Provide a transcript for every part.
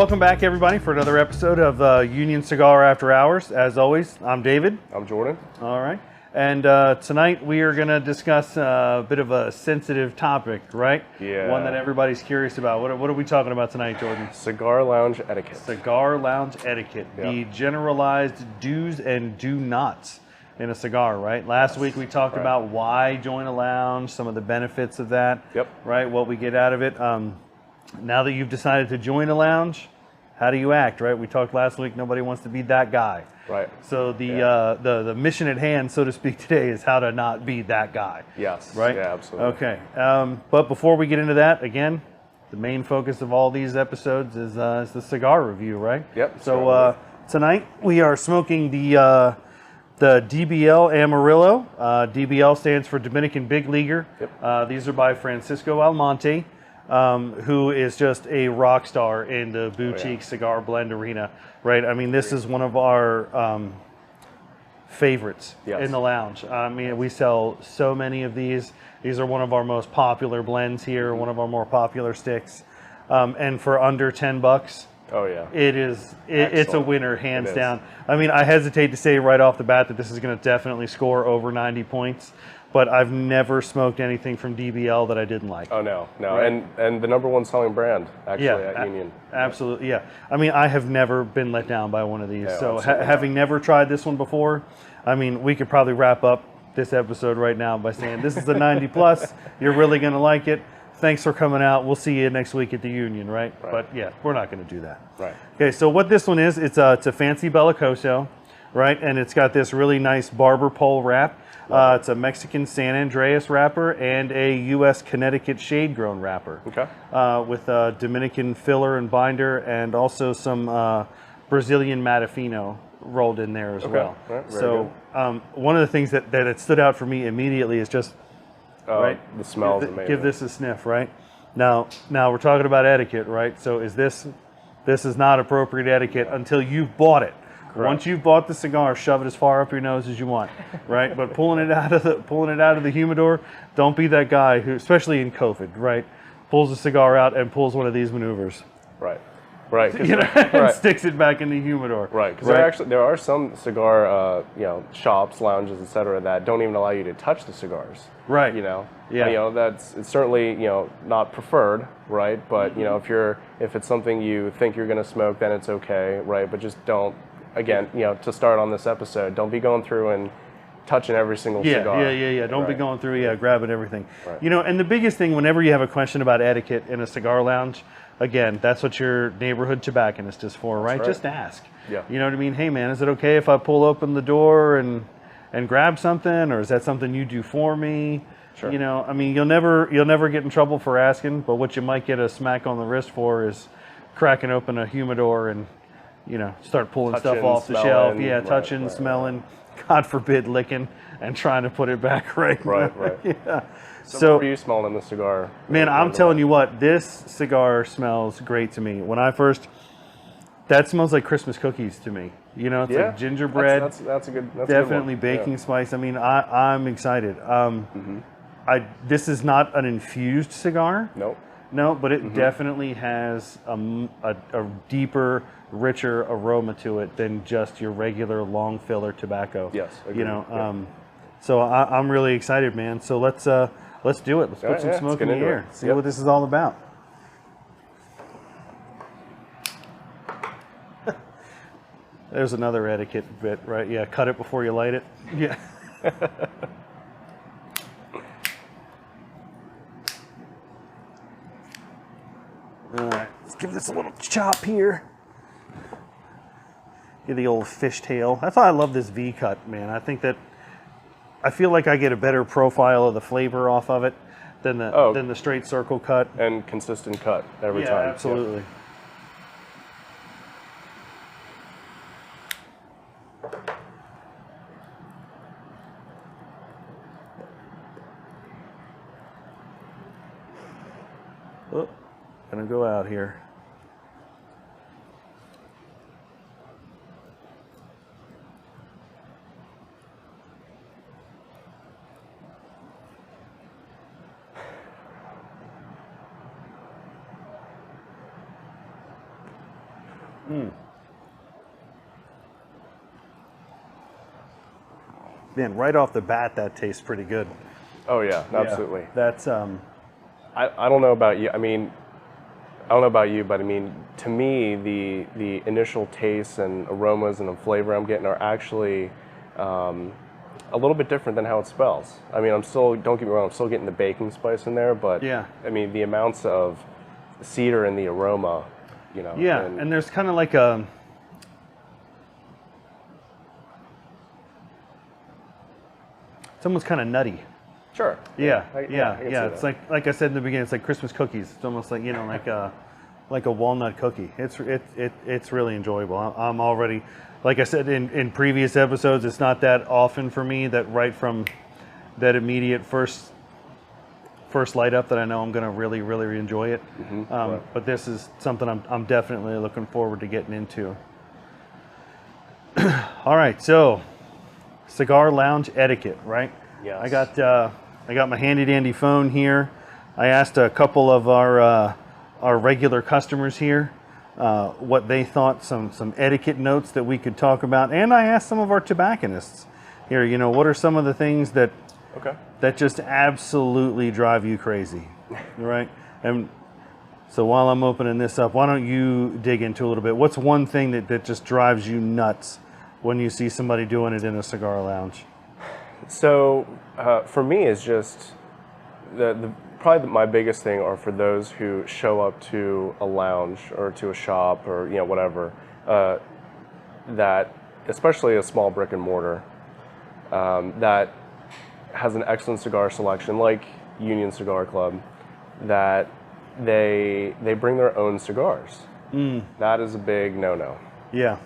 Welcome back, everybody, for another episode of Union Cigar After Hours. As always, I'm David. I'm Jordan. All right. And tonight we are going to discuss a bit of a sensitive topic, right? Yeah. One that everybody's curious about. What are we talking about tonight, Jordan? Cigar lounge etiquette. Cigar lounge etiquette. Yep. The generalized do's and do nots in a cigar, right? Last week we talked about why join a lounge, some of the benefits of that, Yep. right? What we get out of it. Now that you've decided to join a lounge, how do you act, right? We talked last week, nobody wants to be that guy. Right. So the mission at hand, so to speak, today is how to not be that guy. Yes. Right? Yeah, absolutely. Okay. But before we get into that, again, the main focus of all these episodes is the cigar review, right? Yep. So tonight we are smoking the DBL Amarillo. DBL stands for Dominican Big Leaguer. Yep. These are by Francisco Almonte, who is just a rock star in the boutique cigar blend arena, right? I mean, this is one of our favorites in the lounge. I mean, we sell so many of these. These are one of our most popular blends here, one of our more popular sticks. And for under $10, oh yeah, it's a winner, hands down. I mean, I hesitate to say right off the bat that this is going to definitely score over 90 points, but I've never smoked anything from DBL that I didn't like. Oh no. Right? And the number one selling brand actually at Union. Absolutely, yeah. I mean, I have never been let down by one of these. Yeah, so having never tried this one before, I mean, we could probably wrap up this episode right now by saying this is a 90 plus. You're really going to like it. Thanks for coming out. We'll see you next week at the Union, right? But yeah, we're not going to do that. Right. Okay, so what this one is, it's a fancy Bellicoso, right? And it's got this really nice barber pole wrap. It's a Mexican San Andreas wrapper and a U.S. Connecticut shade grown wrapper. Okay. With a Dominican filler and binder, and also some Brazilian Matafino rolled in there as well. Right, so one of the things that it stood out for me immediately is just the smell is amazing. Give this a sniff, right? Now we're talking about etiquette, right? So this is not appropriate etiquette until you've bought it. Correct. Once you've bought the cigar, shove it as far up your nose as you want, right? But pulling it out of the humidor, don't be that guy who, especially in COVID, right, pulls the cigar out and pulls one of these maneuvers. Right. And sticks it back in the humidor. Right, because there are some cigar shops, lounges, etc. that don't even allow you to touch the cigars. Right. It's certainly not preferred, right? But if it's something you think you're going to smoke, then it's okay, right? But just don't. Again, to start on this episode, don't be going through and touching every single cigar. Yeah. Don't be going through, grabbing everything. Right. And the biggest thing, whenever you have a question about etiquette in a cigar lounge, again, that's what your neighborhood tobacconist is for, right? Just ask. Yeah. You know what I mean? Hey, man, is it okay if I pull open the door and grab something, or is that something you do for me? Sure. I mean, you'll never get in trouble for asking, but what you might get a smack on the wrist for is cracking open a humidor and start pulling stuff off the shelf. Yeah, touching, smelling, God forbid licking, and trying to put it back right. Right. Yeah. So what are you smelling in the cigar? Man, I'm telling you what, this cigar smells great to me. When I first, that smells like Christmas cookies to me. It's like gingerbread. That's a good. That's definitely a good one. baking spice. I mean, I'm excited. This is not an infused cigar. Nope. No, but it definitely has a deeper, richer aroma to it than just your regular long filler tobacco. Yes, agreed. So I'm really excited, man. So let's do it. Let's put some smoke in the air. See what this is all about. There's another etiquette bit, right? Yeah, cut it before you light it. Yeah. All right, let's give this a little chop here. Get the old fishtail. That's why I love this V cut, man. I feel like I get a better profile of the flavor off of it than the straight circle cut. And consistent cut every time. Yeah, absolutely. Oh, gonna go out here. Man, right off the bat, that tastes pretty good. Oh yeah, absolutely. Yeah, that's I don't know about you. I mean, I don't know about you, but I mean, to me, the initial tastes and aromas and the flavor I'm getting are actually a little bit different than how it smells. I mean, don't get me wrong, I'm still getting the baking spice in there, but yeah. I mean, the amounts of cedar in the aroma, you know. Yeah, and there's kind of like a, it's almost kind of nutty. Sure. Yeah, I can yeah. see It's that. like I said in the beginning, it's like Christmas cookies. It's almost like, you know, like a walnut cookie. It's really enjoyable. I'm already, like I said in previous episodes, it's not that often for me that right from that immediate first light up that I know I'm going to really enjoy it. Right. But this is something I'm definitely looking forward to getting into. All right, so cigar lounge etiquette, right? Yes. I got my handy dandy phone here. I asked a couple of our regular customers here what they thought, some etiquette notes that we could talk about, and I asked some of our tobacconists here, you know, what are some of the things that just absolutely drive you crazy, right? And so while I'm opening this up, why don't you dig into a little bit? What's one thing that just drives you nuts when you see somebody doing it in a cigar lounge? So for me, it's just probably my biggest thing are for those who show up to a lounge or to a shop or, you know, whatever, that especially a small brick and mortar that has an excellent cigar selection like Union Cigar Club, that they bring their own cigars. That is a big no-no. Yeah.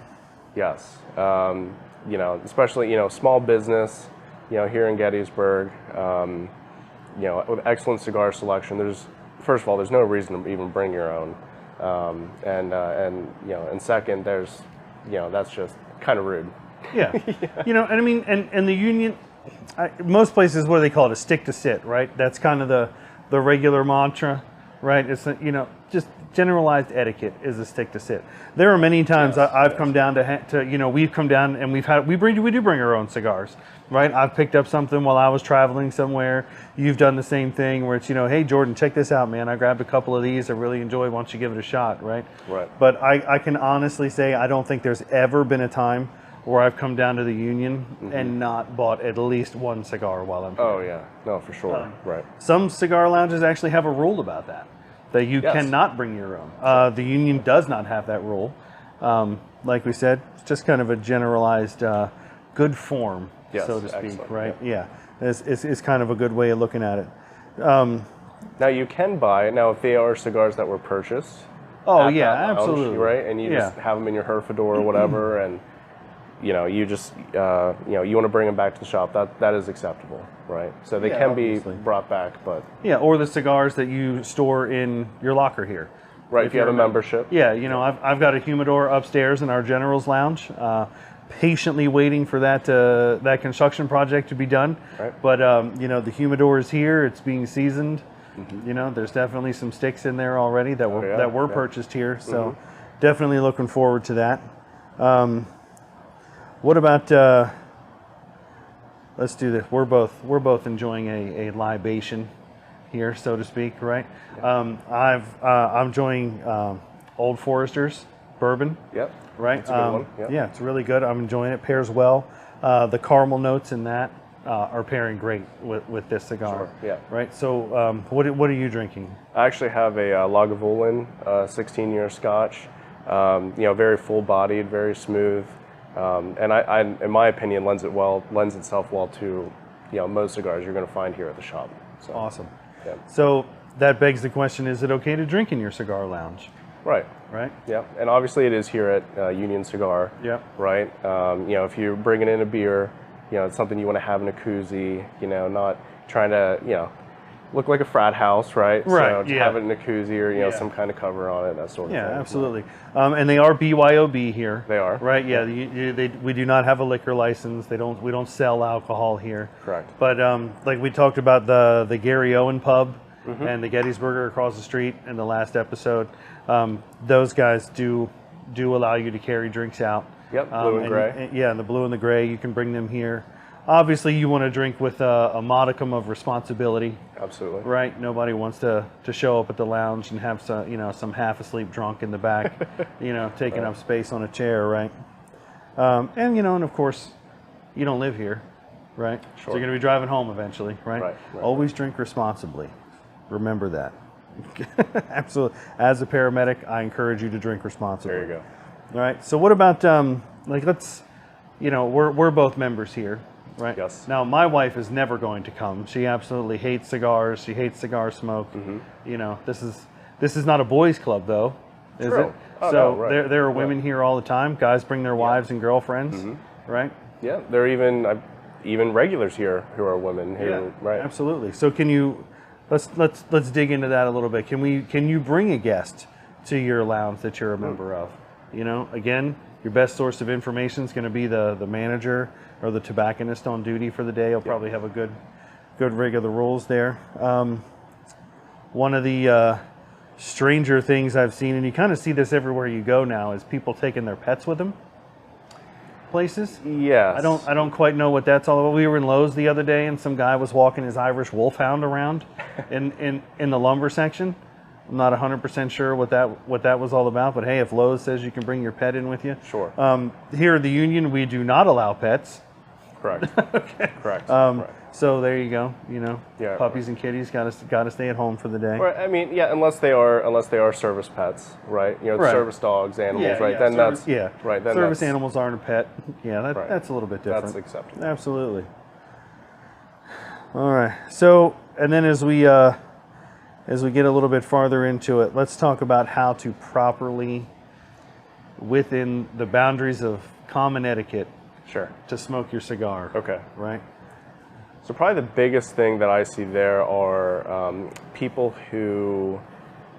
Yes. You know, especially, you know, small business, you know, here in Gettysburg, you know, with excellent cigar selection, first of all, there's no reason to even bring your own. And you know, and second, you know, that's just kind of rude. Yeah. You know, and I mean, and the Union, most places, what do they call it? A stick to sit, right? That's kind of the regular mantra, right? It's, you know, just generalized etiquette is a stick to sit. There are many times I've come down to, you know, we've come down and we do bring our own cigars, right? I've picked up something while I was traveling somewhere. You've done the same thing where it's, you know, hey, Jordan, check this out, man. I grabbed a couple of these. I really enjoy. Why don't you give it a shot, right? Right. But I can honestly say I don't think there's ever been a time where I've come down to the Union and not bought at least one cigar while I'm here. Oh, yeah. No, for sure. Right. Some cigar lounges actually have a rule about that you cannot bring your own. The Union does not have that rule. Like we said, it's just kind of a generalized good form, so to speak, right? Yeah, it's kind of a good way of looking at it. Now, you can buy it. Now, if they are cigars that were purchased. Oh, at yeah, that lounge, absolutely. Right? And you just have them in your Herfador or whatever, and you know, you just, you know, you want to bring them back to the shop, that is acceptable, right? So they can obviously be brought back, but... Yeah, or the cigars that you store in your locker here. Right, if you have a membership. Yeah, you know, I've got a humidor upstairs in our general's lounge, patiently waiting for that construction project to be done. Right. But, you know, the humidor is here, it's being seasoned. You know, there's definitely some sticks in there already that were purchased here, so definitely looking forward to that. What about? Let's do this. We're both enjoying a libation here, so to speak, right? Yeah. I'm enjoying Old Forester's bourbon. Yep. Right. That's a good one. Yep. Yeah, it's really good. I'm enjoying it. Pairs well. The caramel notes in that are pairing great with this cigar. Sure. Yeah. Right. So, what are you drinking? I actually have a Lagavulin 16-year Scotch. You know, very full-bodied, very smooth. And I, in my opinion, lends itself well to, you know, most cigars you're going to find here at the shop. So, awesome. Yeah. So that begs the question: is it okay to drink in your cigar lounge? Right. Right. Yeah. And obviously, it is here at Union Cigar. Yep. Right. You know, if you're bringing in a beer, you know, it's something you want to have in a koozie. You know, not trying to, you know, look like a frat house, right? Right. So to have it in a koozie or, you know, some kind of cover on it, that sort of thing. Yeah, absolutely. And they are BYOB here. They are. Right. Yeah. We do not have a liquor license. We don't sell alcohol here. Correct. But like we talked about the Gary Owen pub and the Gettysburger across the street in the last episode, those guys do do allow you to carry drinks out. Yep, blue and gray. Yeah, and the blue and the gray, you can bring them here. Obviously, you want to drink with a modicum of responsibility. Absolutely. Right? Nobody wants to show up at the lounge and have some half asleep drunk in the back, taking up space on a chair, right? And of course, you don't live here, right? Sure. So you're going to be driving home eventually, right? Right. Always drink responsibly. Remember that. Absolutely. As a paramedic, I encourage you to drink responsibly. There you go. All right. So what about we're both members here, right? Yes. Now my wife is never going to come. She absolutely hates cigars. She hates cigar smoke. This is not a boys' club though, is True. it? Oh, So no, right. there are women here all the time. Guys bring their wives and girlfriends, right? Yeah, there are even regulars here who are women. Right. Absolutely. So can you let's dig into that a little bit. Can you bring a guest to your lounge that you're a member of? Again, your best source of information is going to be the manager or the tobacconist on duty for the day. He'll probably have a good rig of the rules there. One of the stranger things I've seen, and you kind of see this everywhere you go now, is people taking their pets with them places. Yes. I don't quite know what that's all about. We were in Lowe's the other day and some guy was walking his Irish Wolfhound around in the lumber section. I'm not 100% sure what that was all about, but hey, if Lowe's says you can bring your pet in with you. Sure. Here at the Union, we do not allow pets. Correct. Okay. Correct. So there you go. Yeah. Puppies and kitties got to stay at home for the day. Right. I mean, yeah, unless they are service pets, right? Right. Service dogs, animals, right? Then service, that's right. Then service that's, animals aren't a pet. Yeah, that's a little bit different. That's acceptable. Absolutely. All right. So, and then as we get a little bit farther into it, let's talk about how to properly, within the boundaries of common etiquette, Sure. to smoke your cigar. Okay. Right? So probably the biggest thing that I see there are people who,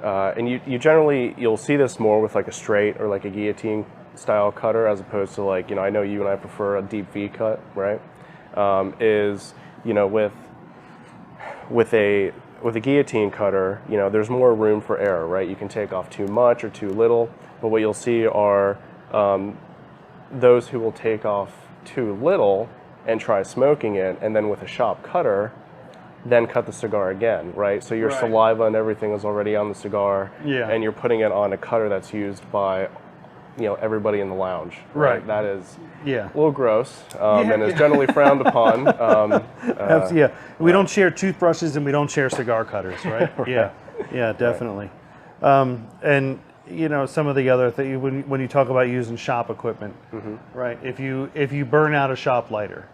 and you'll see this more with like a straight or like a guillotine style cutter as opposed to like, I know you and I prefer a deep V cut, right? With a guillotine cutter, there's more room for error, right? You can take off too much or too little, but what you'll see are those who will take off too little and try smoking it, and then with a shop cutter, then cut the cigar again, right? So your saliva and everything is already on the cigar, and you're putting it on a cutter that's used by, everybody in the lounge. Right. That is a little gross, and is generally frowned upon. We don't share toothbrushes and we don't share cigar cutters, right? Yeah, definitely. And some of the other things when you talk about using shop equipment, right? If you burn out a shop lighter,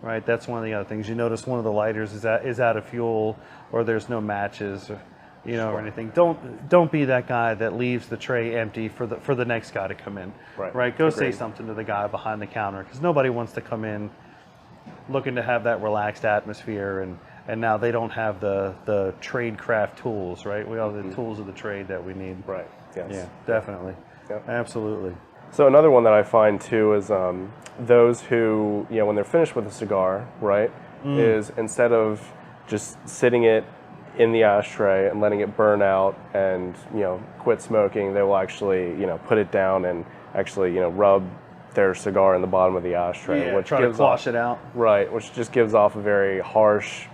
right? That's one of the other things. You notice one of the lighters is out of fuel, or there's no matches, or or anything. Don't be that guy that leaves the tray empty for the next guy to come in. Right? Go say something to the guy behind the counter, because nobody wants to come in looking to have that relaxed atmosphere, and now they don't have the trade craft tools, right? We all have the tools of the trade that we need. Right. Yes. Yeah, definitely. Yep. Absolutely. So another one that I find too is those who, when they're finished with a cigar, right, is instead of just sitting it in the ashtray and letting it burn out and, quit smoking, they will actually, put it down and actually, rub their cigar in the bottom of the ashtray. Which try to quash it out. Right, which just gives off a very harsh,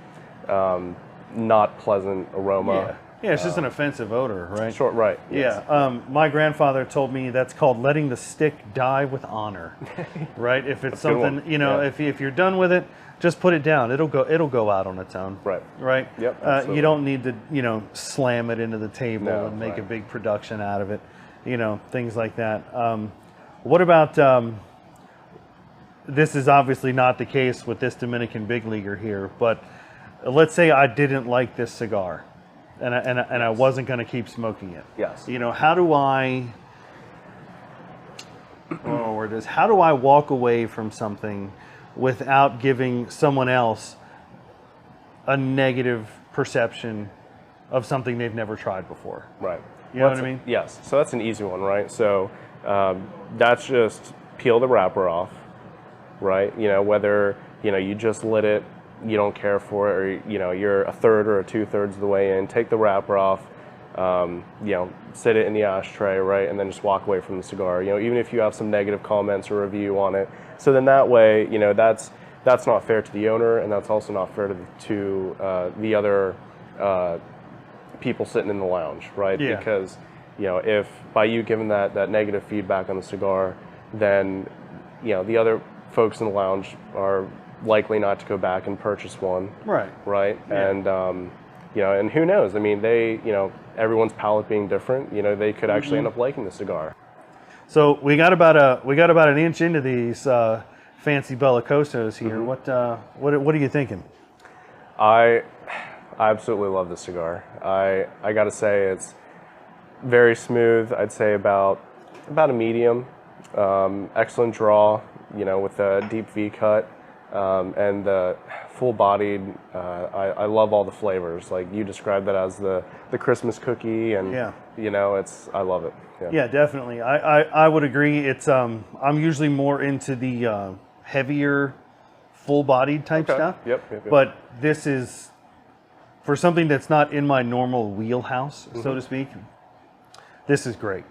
not pleasant aroma. Yeah, it's just an offensive odor, right? Short, right. Yes. Yeah. My grandfather told me that's called letting the stick die with honor, right? If it's something, if you're done with it, just put it down. It'll go out on its own. Right. Right. Yep. You don't need to, slam it into the table and make a big production out of it. Things like that. What about? This is obviously not the case with this Dominican big leaguer here, but let's say I didn't like this cigar. And I wasn't going to keep smoking it. Yes. How do I? How do I walk away from something without giving someone else a negative perception of something they've never tried before? Right. You know what I mean? Yes. So that's an easy one, right? So that's just peel the wrapper off, right? Whether you just lit it, you don't care for it, or you're a third or a 2/3 of the way in, take the wrapper off, sit it in the ashtray, right, and then just walk away from the cigar. Even if you have some negative comments or review on it. So then that way, that's not fair to the owner, and that's also not fair to the other people sitting in the lounge, right? Yeah. Because if by you giving that negative feedback on the cigar, then the other folks in the lounge are likely not to go back and purchase one. Right. Right. Yeah. And who knows? I mean, everyone's palate being different. They could actually end up liking the cigar. So we got about an inch into these fancy Bellicosos here. What are you thinking? I absolutely love this cigar. I got to say it's very smooth. I'd say about a medium. Excellent draw. With a deep V cut. And the full-bodied, I love all the flavors. Like you described that as the Christmas cookie, and I love it. Yeah, definitely. I would agree. It's I'm usually more into the heavier, full-bodied type stuff. Yep. But this is for something that's not in my normal wheelhouse, so to speak. This is great.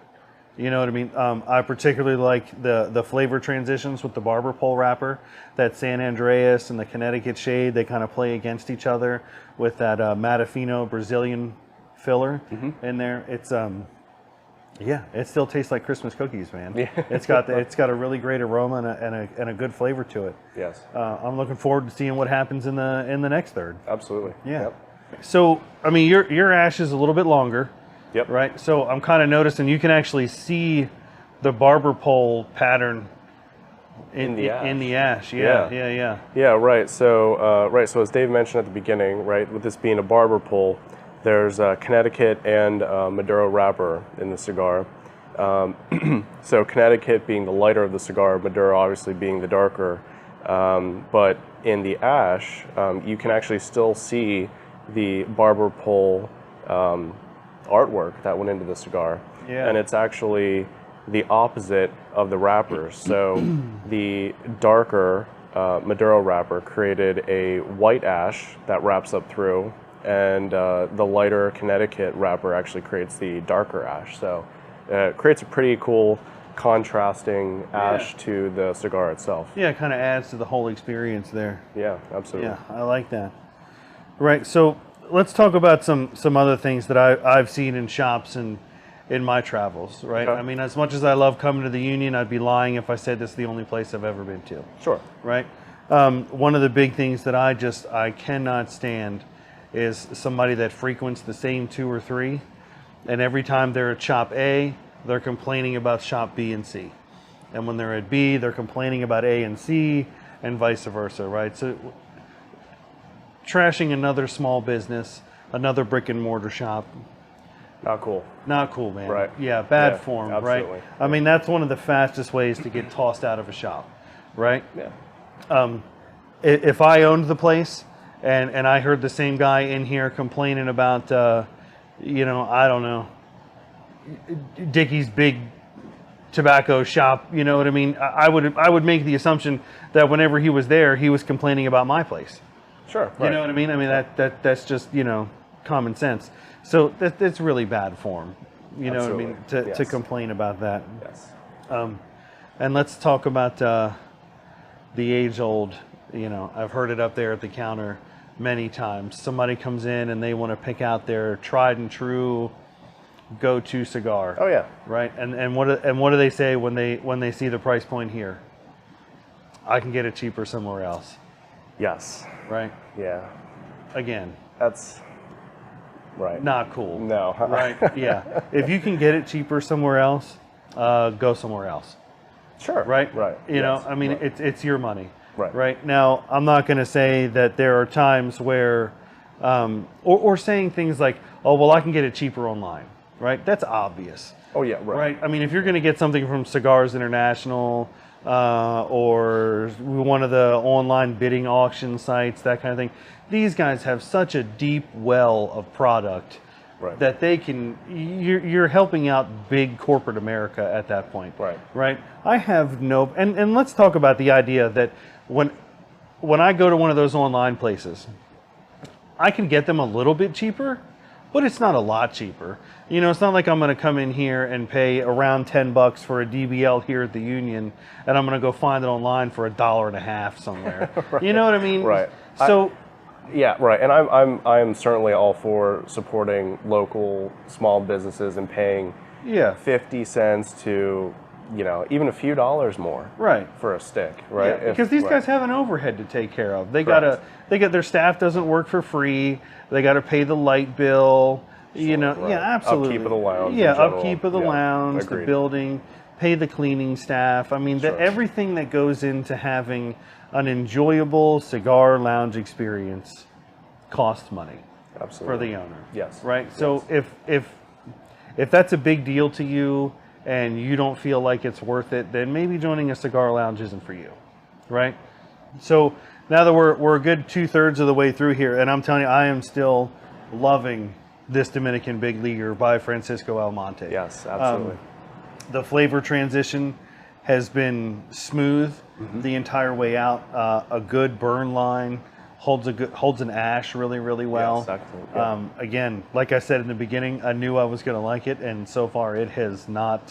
You know what I mean? I particularly like the flavor transitions with the barber pole wrapper. That San Andreas and the Connecticut shade, they kind of play against each other with that Matafino Brazilian filler in there. It's it still tastes like Christmas cookies, man. Yeah. It's got a really great aroma and a good flavor to it. Yes. I'm looking forward to seeing what happens in the next third. Absolutely. Yeah. Yep. So I mean, your ash is a little bit longer. Yep. Right. So I'm kind of noticing you can actually see the barber pole pattern in the ash. Yeah. Yeah. Right. So So as Dave mentioned at the beginning, right, with this being a barber pole, there's Connecticut and Maduro wrapper in the cigar. So Connecticut being the lighter of the cigar, Maduro obviously being the darker. But in the ash, you can actually still see the barber pole artwork that went into the cigar. Yeah. And it's actually the opposite of the wrappers. So the darker Maduro wrapper created a white ash that wraps up through, and the lighter Connecticut wrapper actually creates the darker ash. So it creates a pretty cool contrasting ash to the cigar itself. Yeah, it kind of adds to the whole experience there. Yeah, absolutely. Yeah, I like that. Right. So let's talk about some other things that I've seen in shops and in my travels, right? Okay. I mean, as much as I love coming to the Union, I'd be lying if I said this is the only place I've ever been to. Sure. Right? One of the big things that I cannot stand is somebody that frequents the same 2 or 3, and every time they're at shop A, they're complaining about shop B and C. And when they're at B, they're complaining about A and C, and vice versa, right? So trashing another small business, another brick and mortar shop. Not cool. Not cool, man. Right. Yeah, bad form, absolutely. right? I mean, that's one of the fastest ways to get tossed out of a shop, right? Yeah. If I owned the place and I heard the same guy in here complaining about, I don't know, Dickie's big tobacco shop, you know what I mean? I would make the assumption that whenever he was there, he was complaining about my place. Sure. You know what I mean? I mean, that's just, common sense. So that's really bad form. You know Absolutely. what I mean? To complain about that. Yes. And let's talk about the age-old, I've heard it up there at the counter many times. Somebody comes in and they want to pick out their tried and true go-to cigar. Oh yeah. Right? And what do they say when they see the price point here? I can get it cheaper somewhere else. Yes. Right? Yeah. Again. That's right. Not cool. No. Right? Yeah. If you can get it cheaper somewhere else, go somewhere else. Sure. Right? Right. You know, I mean, it's your money. Right. Right. Now, I'm not going to say that there are times where, or saying things like, oh, well, I can get it cheaper online. Right? That's obvious. Oh yeah. Right. I mean, if you're going to get something from Cigars International or one of the online bidding auction sites, that kind of thing, these guys have such a deep well of product that they can. You're helping out big corporate America at that point. Right. Right. I have no. And let's talk about the idea that when I go to one of those online places, I can get them a little bit cheaper, but it's not a lot cheaper. You know, it's not like I'm going to come in here and pay around $10 for a DBL here at the Union, and I'm going to go find it online for $1.50 somewhere. Right. You know what I mean? Right. So, yeah, right. And I'm certainly all for supporting local small businesses and paying 50 cents to, you know, even a few dollars more for a stick, right? Yeah, because these guys have an overhead to take care of. They got their staff doesn't work for free. They got to pay the light bill. You know, yeah, absolutely. Upkeep of the lounge. Yeah, upkeep of the lounge, agreed. the building, pay the cleaning staff. I mean, everything that goes into having an enjoyable cigar lounge experience costs money. Absolutely. For the owner. Yes. Right. So if that's a big deal to you and you don't feel like it's worth it, then maybe joining a cigar lounge isn't for you, right? So now that we're a good 2/3 of the way through here, and I'm telling you, I am still loving this Dominican Big Leaguer by Francisco Almonte. Yes, absolutely. The flavor transition has been smooth the entire way out. A good burn line, holds an ash really, really well. Yes, excellent. Yeah. Again, like I said in the beginning, I knew I was going to like it, and so far it has not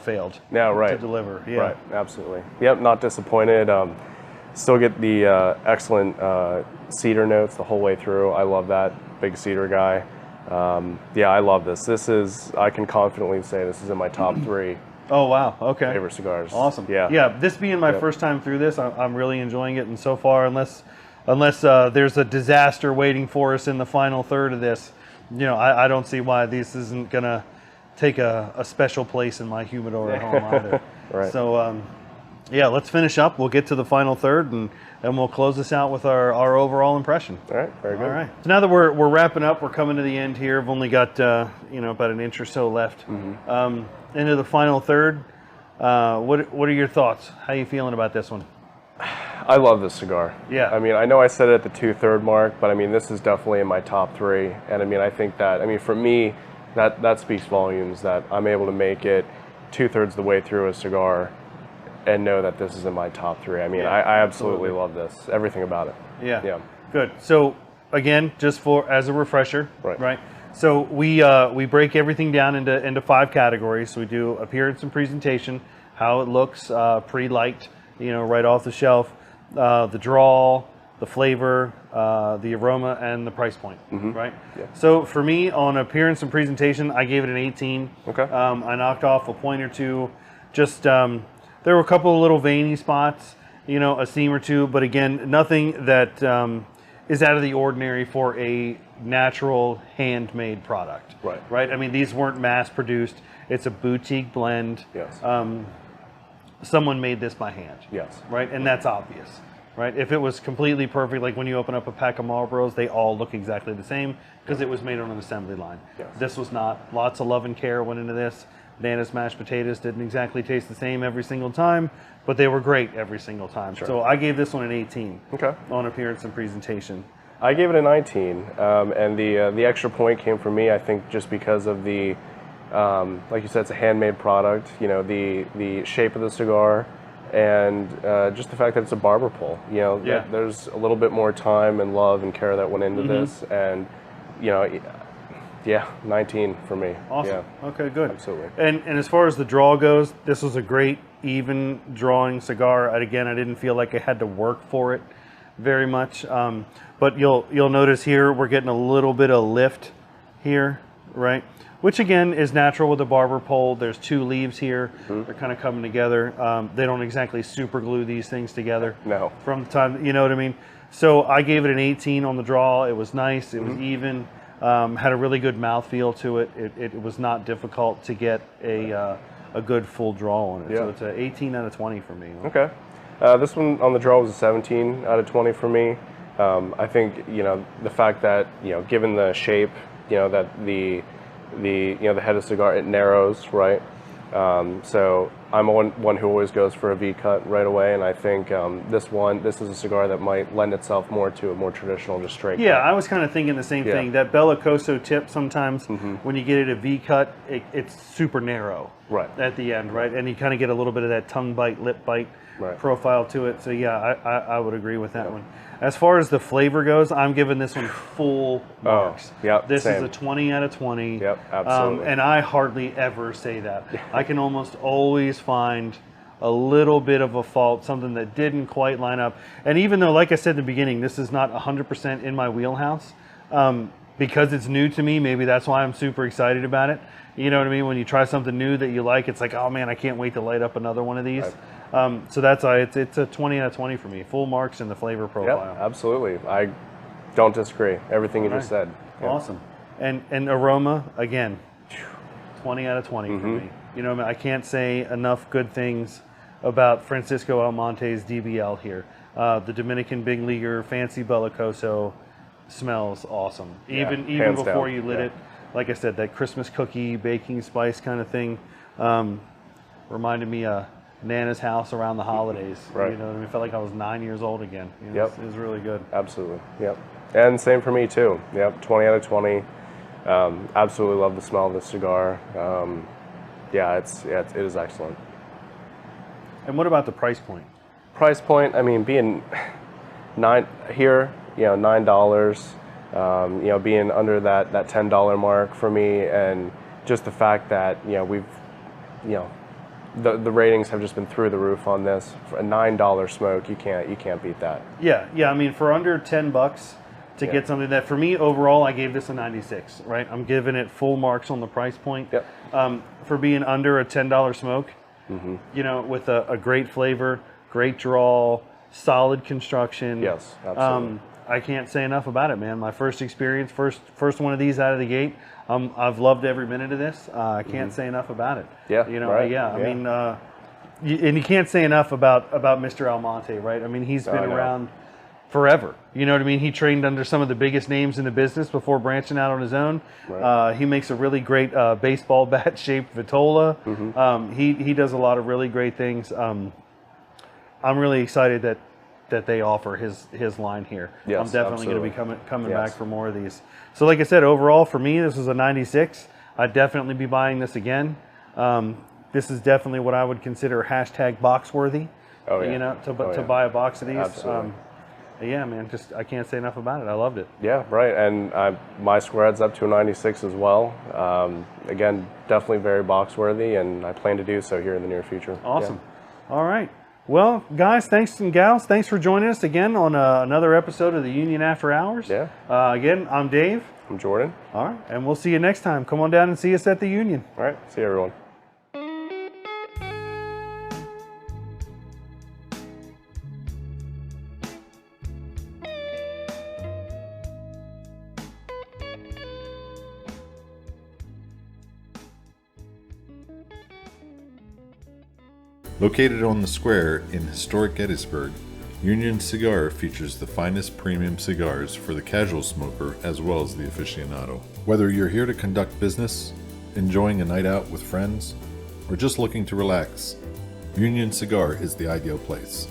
failed. To deliver. Yeah. Right, absolutely. Yep, not disappointed. Still get the excellent cedar notes the whole way through. I love that. Big cedar guy. Yeah, I love this. I can confidently say this is in my top 3. Oh, wow. Okay. Favorite cigars. Awesome. Yeah. Yeah. This being my first time through this, I'm really enjoying it. And so far, unless there's a disaster waiting for us in the final third of this, you know, I don't see why this isn't going to take a special place in my humidor at home either. Right. So, yeah, let's finish up. We'll get to the final third, and we'll close this out with our overall impression. All right, very good. All right. So now that we're wrapping up, we're coming to the end here. I've only got you know, about an inch or so left. Into the final third. What are your thoughts? How are you feeling about this one? I love this cigar. Yeah. I mean, I know I said it at the 2/3 mark, but I mean, this is definitely in my top 3. And I mean, I think that, I mean, for me, that speaks volumes that I'm able to make it 2/3 the way through a cigar and know that this is in my top 3. I mean, I absolutely love this. Everything about it. Yeah. Yeah. Good. So again, just as a refresher, right? So we break everything down into 5 categories. So we do appearance and presentation, how it looks pre-light, you know, right off the shelf, the draw, the flavor, the aroma, and the price point, right? Yeah. So for me, on appearance and presentation, I gave it an 18. Okay. I knocked off a point or two. Just there were a couple of little veiny spots, you know, a seam or two, but again, nothing that is out of the ordinary for a natural handmade product. Right. Right. I mean, these weren't mass produced. It's a boutique blend. Yes. Someone made this by hand. Yes. Right. And that's obvious. Right. If it was completely perfect, like when you open up a pack of Marlboros, they all look exactly the same because it was made on an assembly line. Yes. This was not. Lots of love and care went into this. Nana's mashed potatoes didn't exactly taste the same every single time, but they were great every single time. Sure. So I gave this one an 18. Okay. On appearance and presentation. I gave it a 19, and the extra point came from me, I think, just because of the, like you said, it's a handmade product. You know, the shape of the cigar, and just the fact that it's a barber pole. You know, there's a little bit more time and love and care that went into this, and you know. Yeah, 19 for me. Awesome. Yeah. Okay, good. Absolutely. And as far as the draw goes, this was a great even drawing cigar. Again, I didn't feel like I had to work for it very much. But you'll notice here we're getting a little bit of lift here, right? Which again is natural with a barber pole. There's 2 leaves here. They're kind of coming together. They don't exactly super glue these things together. No. From the time, you know what I mean? So I gave it an 18 on the draw. It was nice. It was even. Had a really good mouthfeel to it. It was not difficult to get a good full draw on it. So it's an 18 out of 20 for me. Okay. This one on the draw was a 17 out of 20 for me. I think, you know, the fact that, you know, given the shape, you know, that the head of cigar, it narrows, right? So I'm one who always goes for a V cut right away, and I think this is a cigar that might lend itself more to a more traditional, just straight Yeah, cut. I was kind of thinking the same thing. That Bellicoso tip, sometimes when you get it a V cut, it's super narrow at the end, right? And you kind of get a little bit of that tongue bite, lip bite profile to it. So yeah, I would agree with that one. As far as the flavor goes, I'm giving this one full marks. This is a 20 out of 20. Yep, absolutely. And I hardly ever say that. I can almost always find a little bit of a fault, something that didn't quite line up. And even though, like I said in the beginning, this is not 100% in my wheelhouse, because it's new to me, maybe that's why I'm super excited about it. You know what I mean? When you try something new that you like, it's like, oh man, I can't wait to light up another one of these. So that's why it's a 20 out of 20 for me. Full marks in the flavor profile. Yep, absolutely. I don't disagree. Everything you just said. Awesome. And aroma, again, 20 out of 20 for me. You know, I can't say enough good things about Francisco Almonte's DBL here. The Dominican Big Leaguer, Fancy Bellicoso, smells awesome. Even before you lit it, like I said, that Christmas cookie, baking spice kind of thing reminded me of Nana's house around the holidays. You know what I mean? I felt like I was 9 years old again. You know, it was really good. Absolutely. Yep. And same for me too. Yep. 20 out of 20. Absolutely love the smell of this cigar. Yeah, it is excellent. And what about the price point? Price point, I mean, being $9, you know, being under that $10 mark for me, and just the fact that, the ratings have just been through the roof on this. For a $9 smoke, you can't beat that. Yeah. I mean, for under $10 to get something that, for me overall, I gave this a 96. Right, I'm giving it full marks on the price point. For being under a $10 smoke, you know, with a great flavor, great draw, solid construction. Yes, absolutely. I can't say enough about it, man. My first experience, first one of these out of the gate. I've loved every minute of this. I can't say enough about it. I mean, and you can't say enough about Mr. Almonte, right? I mean, he's been around forever. You know what I mean? He trained under some of the biggest names in the business before branching out on his own. He makes a really great baseball bat shaped Vitola. He does a lot of really great things. I'm really excited that they offer his line here. I'm definitely going to be coming back for more of these. So like I said, overall for me, this is a 96. I'd definitely be buying this again. This is definitely what I would consider hashtag box worthy. You know, to buy a box of these. Absolutely. Yeah, man, just I can't say enough about it. I loved it. Yeah, right. And my square head's up to a 96 as well. Again, definitely very box worthy, and I plan to do so here in the near future. Awesome. All right. Well, guys, thanks and gals, thanks for joining us again on another episode of the Union After Hours. Again, I'm Dave. I'm Jordan. All right, and we'll see you next time. Come on down and see us at the Union. All right, see you, everyone. Located on the square in historic Gettysburg, Union Cigar features the finest premium cigars for the casual smoker as well as the aficionado. Whether you're here to conduct business, enjoying a night out with friends, or just looking to relax, Union Cigar is the ideal place.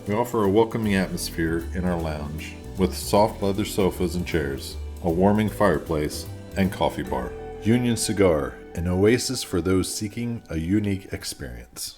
We offer a welcoming atmosphere in our lounge with soft leather sofas and chairs, a warming fireplace, and coffee bar. Union Cigar, an oasis for those seeking a unique experience.